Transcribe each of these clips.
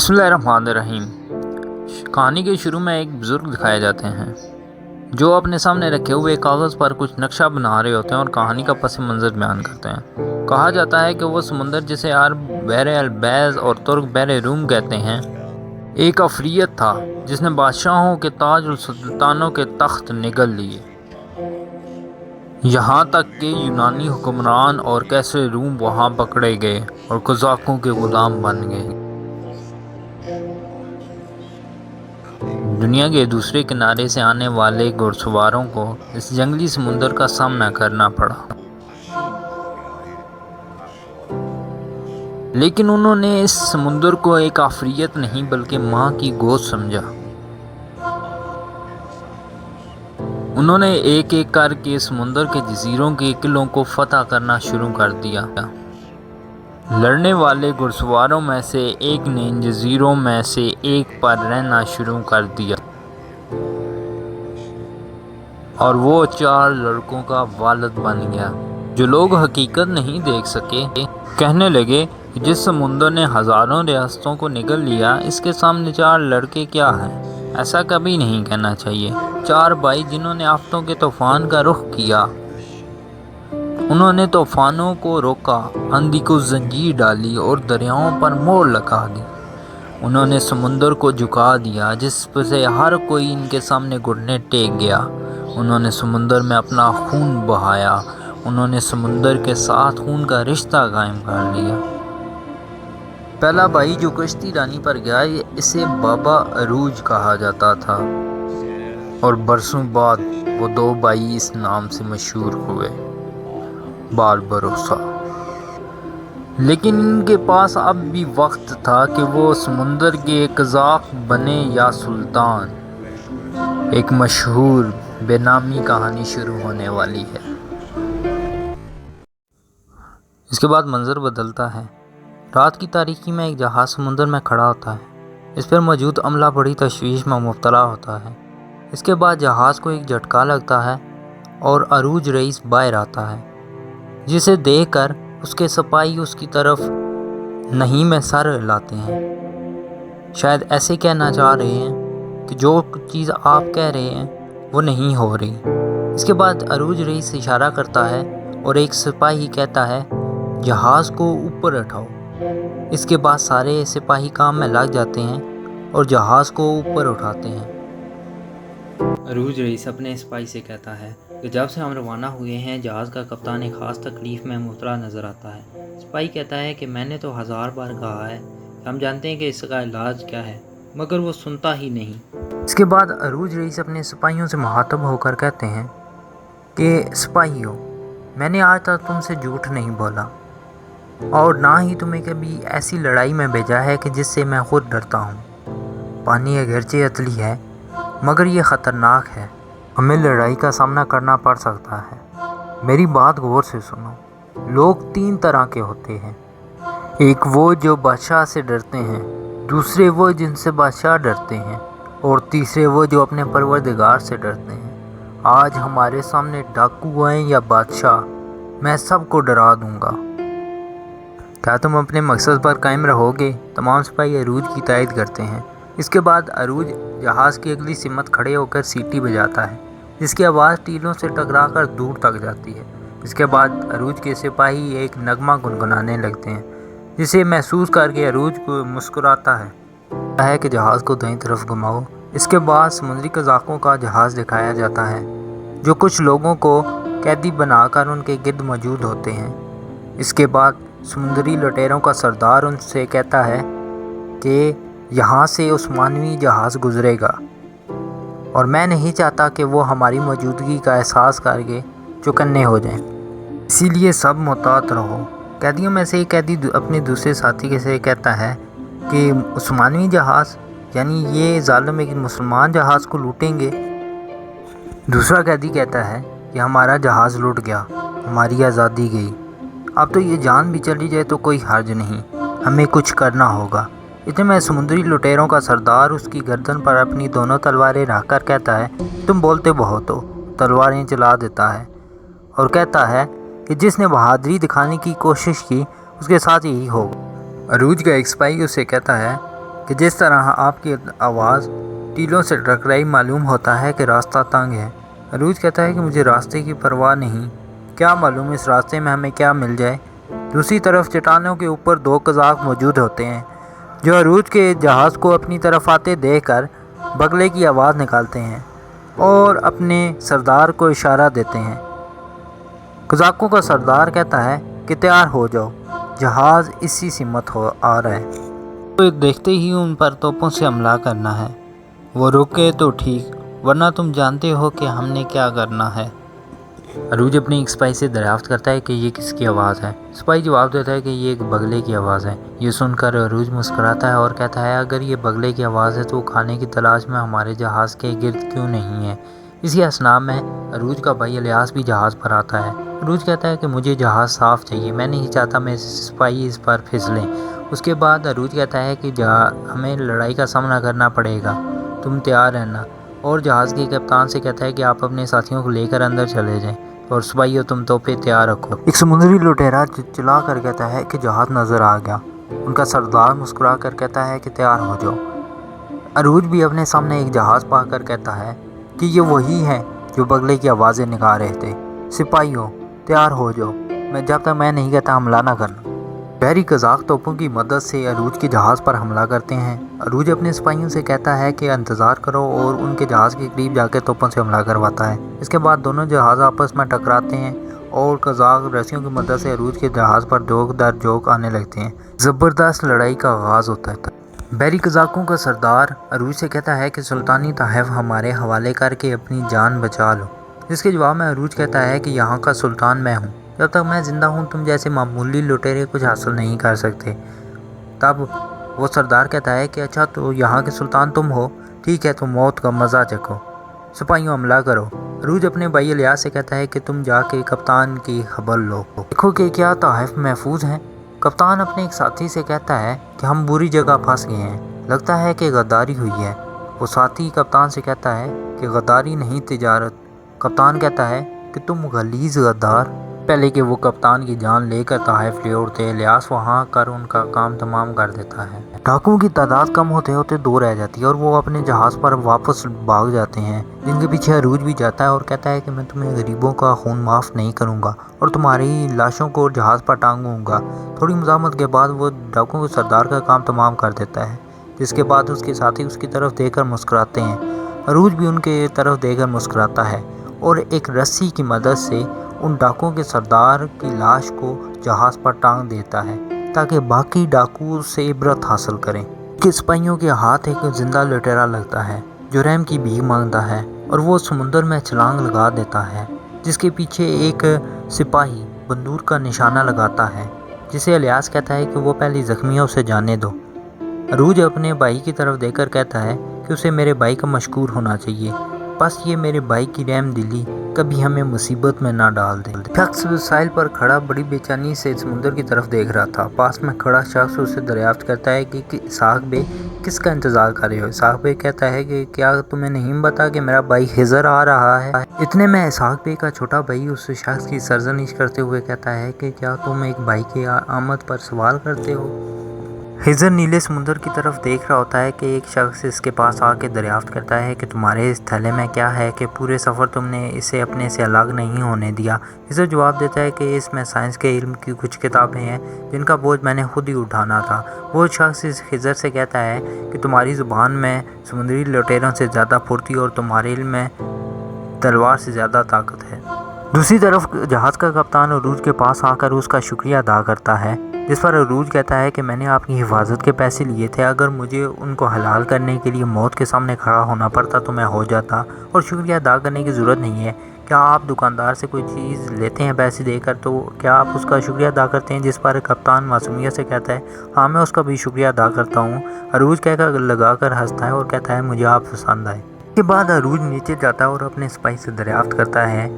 بسم اللہ الرحمن الرحیم۔ کہانی کے شروع میں ایک بزرگ دکھائے جاتے ہیں جو اپنے سامنے رکھے ہوئے کاغذ پر کچھ نقشہ بنا رہے ہوتے ہیں اور کہانی کا پس منظر بیان کرتے ہیں۔ کہا جاتا ہے کہ وہ سمندر جسے عرب بحر البیض اور ترک بحر روم کہتے ہیں ایک عفریت تھا جس نے بادشاہوں کے تاج اور سلطانوں کے تخت نگل لیے، یہاں تک کہ یونانی حکمران اور کیسر روم وہاں پکڑے گئے اور قزاقوں کے غلام بن گئے۔ دنیا کے دوسرے کنارے سے آنے والے گھڑسواروں کو اس جنگلی سمندر کا سامنا کرنا پڑا، لیکن انہوں نے اس سمندر کو ایک عفریت نہیں بلکہ ماں کی گود سمجھا۔ انہوں نے ایک ایک کر کے سمندر کے جزیروں کے قلعوں کو فتح کرنا شروع کر دیا۔ لڑنے والے گھڑسواروں میں سے ایک نے ان جزیروں میں سے ایک پر رہنا شروع کر دیا اور وہ 4 لڑکوں کا والد بن گیا۔ جو لوگ حقیقت نہیں دیکھ سکے کہنے لگے کہ جس سمندر نے ہزاروں ریاستوں کو نگل لیا اس کے سامنے 4 لڑکے کیا ہیں۔ ایسا کبھی نہیں کہنا چاہیے۔ 4 بھائی جنہوں نے آفتوں کے طوفان کا رخ کیا، انہوں نے طوفانوں کو روکا، آندھی کو زنجیر ڈالی اور دریاؤں پر مہر لگا دی۔ انہوں نے سمندر کو جھکا دیا جس سے ہر کوئی ان کے سامنے گھٹنے ٹیک گیا۔ انہوں نے سمندر میں اپنا خون بہایا، انہوں نے سمندر کے ساتھ خون کا رشتہ قائم کر لیا۔ پہلا بھائی جو کشتی رانی پر گیا اسے بابا عروج کہا جاتا تھا اور برسوں بعد وہ 2 بھائی اس نام سے مشہور ہوئے، باربروسا۔ لیکن ان کے پاس اب بھی وقت تھا کہ وہ سمندر کے قزاق بنے یا سلطان۔ ایک مشہور بے نامی کہانی شروع ہونے والی ہے۔ اس کے بعد منظر بدلتا ہے۔ رات کی تاریکی میں ایک جہاز سمندر میں کھڑا ہوتا ہے۔ اس پر موجود عملہ بڑی تشویش میں مبتلا ہوتا ہے۔ اس کے بعد جہاز کو ایک جھٹکا لگتا ہے اور عروج رئیس باہر آتا ہے، جسے دیکھ کر اس کے سپاہی اس کی طرف نہیں میں سر ہلاتے ہیں، شاید ایسے کہنا چاہ رہے ہیں کہ جو چیز آپ کہہ رہے ہیں وہ نہیں ہو رہی۔ اس کے بعد عروج رئیس اشارہ کرتا ہے اور ایک سپاہی کہتا ہے جہاز کو اوپر اٹھاؤ۔ اس کے بعد سارے سپاہی کام میں لگ جاتے ہیں اور جہاز کو اوپر اٹھاتے ہیں۔ عروج رئیس اپنے سپاہی سے کہتا ہے کہ جب سے ہم روانہ ہوئے ہیں جہاز کا کپتان ایک خاص تکلیف میں مبتلا نظر آتا ہے۔ سپاہی کہتا ہے کہ میں نے تو 1000 بار کہا ہے کہ ہم جانتے ہیں کہ اس کا علاج کیا ہے، مگر وہ سنتا ہی نہیں۔ اس کے بعد عروج رئیس اپنے سپاہیوں سے مخاطب ہو کر کہتے ہیں کہ سپاہیوں، میں نے آج تک تم سے جھوٹ نہیں بولا اور نہ ہی تمہیں کبھی ایسی لڑائی میں بھیجا ہے کہ جس سے میں خود ڈرتا ہوں۔ پانی اگرچہ اتلی ہے مگر یہ خطرناک ہے، ہمیں لڑائی کا سامنا کرنا پڑ سکتا ہے۔ میری بات غور سے سنو۔ لوگ 3 طرح کے ہوتے ہیں، ایک وہ جو بادشاہ سے ڈرتے ہیں، دوسرے وہ جن سے بادشاہ ڈرتے ہیں، اور تیسرے وہ جو اپنے پروردگار سے ڈرتے ہیں۔ آج ہمارے سامنے ڈاکو آئیں یا بادشاہ، میں سب کو ڈرا دوں گا۔ کیا تم اپنے مقصد پر قائم رہو گے؟ تمام سپاہی عروج کی تائید کرتے ہیں۔ اس کے بعد عروج جہاز کی اگلی سمت کھڑے ہو کر سیٹی بجاتا ہے جس کی آواز ٹیلوں سے ٹکرا کر دور تک جاتی ہے۔ اس کے بعد عروج کے سپاہی ایک نغمہ گنگنانے لگتے ہیں جسے محسوس کر کے عروج کو مسکراتا ہے کہ جہاز کو دائیں طرف گھماؤ۔ اس کے بعد سمندری قزاقوں کا جہاز دکھایا جاتا ہے جو کچھ لوگوں کو قیدی بنا کر ان کے گرد موجود ہوتے ہیں۔ اس کے بعد سمندری لٹیروں کا سردار ان سے کہتا ہے کہ یہاں سے عثمانوی جہاز گزرے گا اور میں نہیں چاہتا کہ وہ ہماری موجودگی کا احساس کر کے چوکنے ہو جائیں، اسی لیے سب محتاط رہو۔ قیدیوں میں سے ایک قیدی اپنے دوسرے ساتھی سے کہتا ہے کہ عثمانوی جہاز یعنی یہ ظالم ایک مسلمان جہاز کو لوٹیں گے۔ دوسرا قیدی کہتا ہے کہ ہمارا جہاز لٹ گیا، ہماری آزادی گئی، اب تو یہ جان بھی چلی جائے تو کوئی حرج نہیں، ہمیں کچھ کرنا ہوگا۔ اتنے میں سمندری لٹیروں کا سردار اس کی گردن پر اپنی دونوں تلواریں رکھ کر کہتا ہے تم بولتے بہت ہو، تلواریں چلا دیتا ہے اور کہتا ہے کہ جس نے بہادری دکھانے کی کوشش کی اس کے ساتھ یہی ہوگا۔ عروج کا ایک سپاہی اسے کہتا ہے کہ جس طرح آپ کی آواز ٹیلوں سے ٹکرائی معلوم ہوتا ہے کہ راستہ تنگ ہے۔ عروج کہتا ہے کہ مجھے راستے کی پرواہ نہیں، کیا معلوم اس راستے میں ہمیں کیا مل جائے۔ دوسری طرف چٹانوں کے اوپر دو قزاق موجود ہوتے ہیں جو عروج کے جہاز کو اپنی طرف آتے دیکھ کر بگلے کی آواز نکالتے ہیں اور اپنے سردار کو اشارہ دیتے ہیں۔ قزاقوں کا سردار کہتا ہے کہ تیار ہو جاؤ، جہاز اسی سمت آ رہا ہے۔ تو دیکھتے ہی ان پر توپوں سے حملہ کرنا ہے، وہ رکے تو ٹھیک ورنہ تم جانتے ہو کہ ہم نے کیا کرنا ہے۔ عروج اپنے ایک سپاہی سے دریافت کرتا ہے کہ یہ کس کی آواز ہے۔ سپاہی جواب دیتا ہے کہ یہ ایک بگلے کی آواز ہے۔ یہ سن کر عروج مسکراتا ہے اور کہتا ہے اگر یہ بگلے کی آواز ہے تو وہ کھانے کی تلاش میں ہمارے جہاز کے گرد کیوں نہیں ہے۔ اسی اثناء میں عروج کا بھائی الیاس بھی جہاز پر آتا ہے۔ عروج کہتا ہے کہ مجھے جہاز صاف چاہیے، میں نہیں چاہتا میں سپاہی اس پر پھسلیں۔ اس کے بعد عروج کہتا ہے کہ ہمیں لڑائی کا سامنا کرنا پڑے گا، تم تیار رہنا، اور جہاز کے کپتان سے کہتا ہے کہ آپ اپنے ساتھیوں کو لے کر اندر چلے جائیں اور سپاہیوں تم توپیں تیار رکھو۔ ایک سمندری لٹیرا چلا کر کہتا ہے کہ جہاز نظر آ گیا۔ ان کا سردار مسکرا کر کہتا ہے کہ تیار ہو جاؤ۔ عروج بھی اپنے سامنے ایک جہاز پا کر کہتا ہے کہ یہ وہی ہے جو بگلے کی آوازیں نکال رہے تھے۔ سپاہیوں تیار ہو جاؤ، جب تک میں نہیں کہتا حملہ نہ کرنا۔ بحری قزاق توپوں کی مدد سے عروج کے جہاز پر حملہ کرتے ہیں۔ عروج اپنے سپاہیوں سے کہتا ہے کہ انتظار کرو اور ان کے جہاز کے قریب جا کے توپوں سے حملہ کرواتا ہے۔ اس کے بعد دونوں جہاز آپس میں ٹکراتے ہیں اور قزاق رسیوں کی مدد سے عروج کے جہاز پر جوک در جوک آنے لگتے ہیں۔ زبردست لڑائی کا آغاز ہوتا ہے۔ بحری قزاقوں کا سردار عروج سے کہتا ہے کہ سلطانی تحائف ہمارے حوالے کر کے اپنی جان بچا لو، جس کے جواب میں عروج کہتا ہے کہ یہاں کا سلطان میں ہوں، جب تک میں زندہ ہوں تم جیسے معمولی لٹیرے کچھ حاصل نہیں کر سکتے۔ تب وہ سردار کہتا ہے کہ اچھا تو یہاں کے سلطان تم ہو، ٹھیک ہے تو موت کا مزہ چکھو، سپاہیوں حملہ کرو۔ عروج اپنے بھائی الیاس سے کہتا ہے کہ تم جا کے کپتان کی خبر لو، دیکھو کہ کیا تحائف محفوظ ہیں۔ کپتان اپنے ایک ساتھی سے کہتا ہے کہ ہم بری جگہ پھنس گئے ہیں، لگتا ہے کہ غداری ہوئی ہے۔ وہ ساتھی کپتان سے کہتا ہے کہ غداری نہیں تجارت۔ کپتان کہتا ہے کہ تم غلیظ غدار، پہلے کہ وہ کپتان کی جان لے کر تحائف لے اڑتے الیاس وہاں کر ان کا کام تمام کر دیتا ہے۔ ڈاکوؤں کی تعداد کم ہوتے ہوتے 2 رہ جاتی ہے اور وہ اپنے جہاز پر واپس بھاگ جاتے ہیں، جن کے پیچھے عروج بھی جاتا ہے اور کہتا ہے کہ میں تمہیں غریبوں کا خون معاف نہیں کروں گا اور تمہاری لاشوں کو جہاز پر ٹانگوں گا۔ تھوڑی مزاحمت کے بعد وہ ڈاکوؤں کے سردار کا کام تمام کر دیتا ہے، جس کے بعد اس کے ساتھی اس کی طرف دیکھ کر مسکراتے ہیں۔ عروج بھی ان کی طرف دیکھ کر مسکراتا ہے اور ایک رسی کی مدد سے ان ڈاکوؤں کے سردار کی لاش کو جہاز پر ٹانگ دیتا ہے تاکہ باقی ڈاکو سے عبرت حاصل کریں۔ کہ سپاہیوں کے ہاتھ ایک زندہ لٹیرا لگتا ہے جو رحم کی بھیک مانگتا ہے اور وہ سمندر میں چھلانگ لگا دیتا ہے، جس کے پیچھے ایک سپاہی بندوق کا نشانہ لگاتا ہے، جسے الیاس کہتا ہے کہ وہ پہلے زخمیوں سے جانے دو۔ عروج اپنے بھائی کی طرف دیکھ کر کہتا ہے کہ اسے میرے بھائی کا مشکور ہونا چاہیے، بس یہ میرے بھائی کی رحم دلی کبھی ہمیں مصیبت میں نہ ڈال دے۔ شخص ساحل پر کھڑا بڑی بے چینی سے سمندر کی طرف دیکھ رہا تھا۔ پاس میں کھڑا شخص اسے دریافت کرتا ہے کہ اسحاق بے کس کا انتظار کر رہے ہو۔ اسحاق بے کہتا ہے کہ کیا تمہیں نہیں پتا کہ میرا بھائی خضر آ رہا ہے۔ اتنے میں اسحاق بے کا چھوٹا بھائی اس شخص کی سرزنش کرتے ہوئے کہتا ہے کہ کیا تم ایک بھائی کی آمد پر سوال کرتے ہو۔ خضر نیلے سمندر کی طرف دیکھ رہا ہوتا ہے کہ ایک شخص اس کے پاس آ کے دریافت کرتا ہے کہ تمہارے اس تھیلے میں کیا ہے کہ پورے سفر تم نے اسے اپنے سے الگ نہیں ہونے دیا۔ خضر جواب دیتا ہے کہ اس میں سائنس کے علم کی کچھ کتابیں ہیں جن کا بوجھ میں نے خود ہی اٹھانا تھا۔ وہ شخص اس خضر سے کہتا ہے کہ تمہاری زبان میں سمندری لٹیروں سے زیادہ پھرتی اور تمہارے علم میں تلوار سے زیادہ طاقت ہے۔ دوسری طرف جہاز کا کپتان عروج کے پاس آ کر اس کا شکریہ ادا کرتا ہے، جس پر عروج کہتا ہے کہ میں نے آپ کی حفاظت کے پیسے لیے تھے، اگر مجھے ان کو حلال کرنے کے لیے موت کے سامنے کھڑا ہونا پڑتا تو میں ہو جاتا، اور شکریہ ادا کرنے کی ضرورت نہیں ہے۔ کیا آپ دکاندار سے کوئی چیز لیتے ہیں پیسے دے کر تو کیا آپ اس کا شکریہ ادا کرتے ہیں؟ جس پر کپتان معصومیت سے کہتا ہے ہاں میں اس کا بھی شکریہ ادا کرتا ہوں۔ عروج کہہ کر لگا کر ہنستا ہے اور کہتا ہے مجھے آپ پسند آئے۔ اس کے بعد عروج نیچے جاتا ہے اور اپنے سپاہی سے دریافت کرتا ہے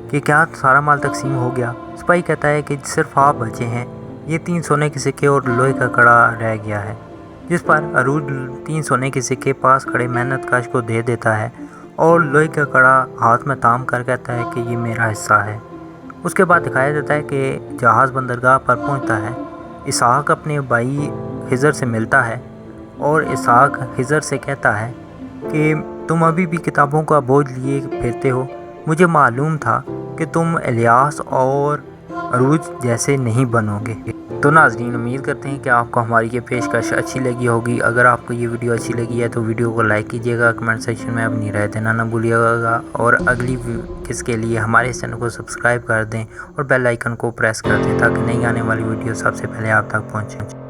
کہ کیا سارا مال تقسیم ہو گیا۔ سپاہی کہتا ہے کہ صرف آپ بچے ہیں، یہ 3 سونے کے سکے اور لوہے کا کڑا رہ گیا ہے، جس پر عروج 3 سونے کے سکے پاس کھڑے محنت کش کو دے دیتا ہے اور لوہے کا کڑا ہاتھ میں تھام کر کہتا ہے کہ یہ میرا حصہ ہے۔ اس کے بعد دکھایا جاتا ہے کہ جہاز بندرگاہ پر پہنچتا ہے۔ اسحاق اپنے بھائی خضر سے ملتا ہے اور اسحاق خضر سے کہتا ہے کہ تم ابھی بھی کتابوں کا بوجھ لیے پھرتے ہو، مجھے معلوم تھا کہ تم الیاس اور عروج جیسے نہیں بنو گے۔ تو ناظرین، امید کرتے ہیں کہ آپ کو ہماری یہ پیشکش اچھی لگی ہوگی۔ اگر آپ کو یہ ویڈیو اچھی لگی ہے تو ویڈیو کو لائک کیجیے گا، کمنٹ سیکشن میں اپنی رائے دینا نہ بھولیے گا، اور اگلی کس کے لیے ہمارے چینل کو سبسکرائب کر دیں اور بیل آئیکن کو پریس کر دیں تاکہ نئی آنے والی ویڈیو سب سے پہلے آپ تک پہنچیں۔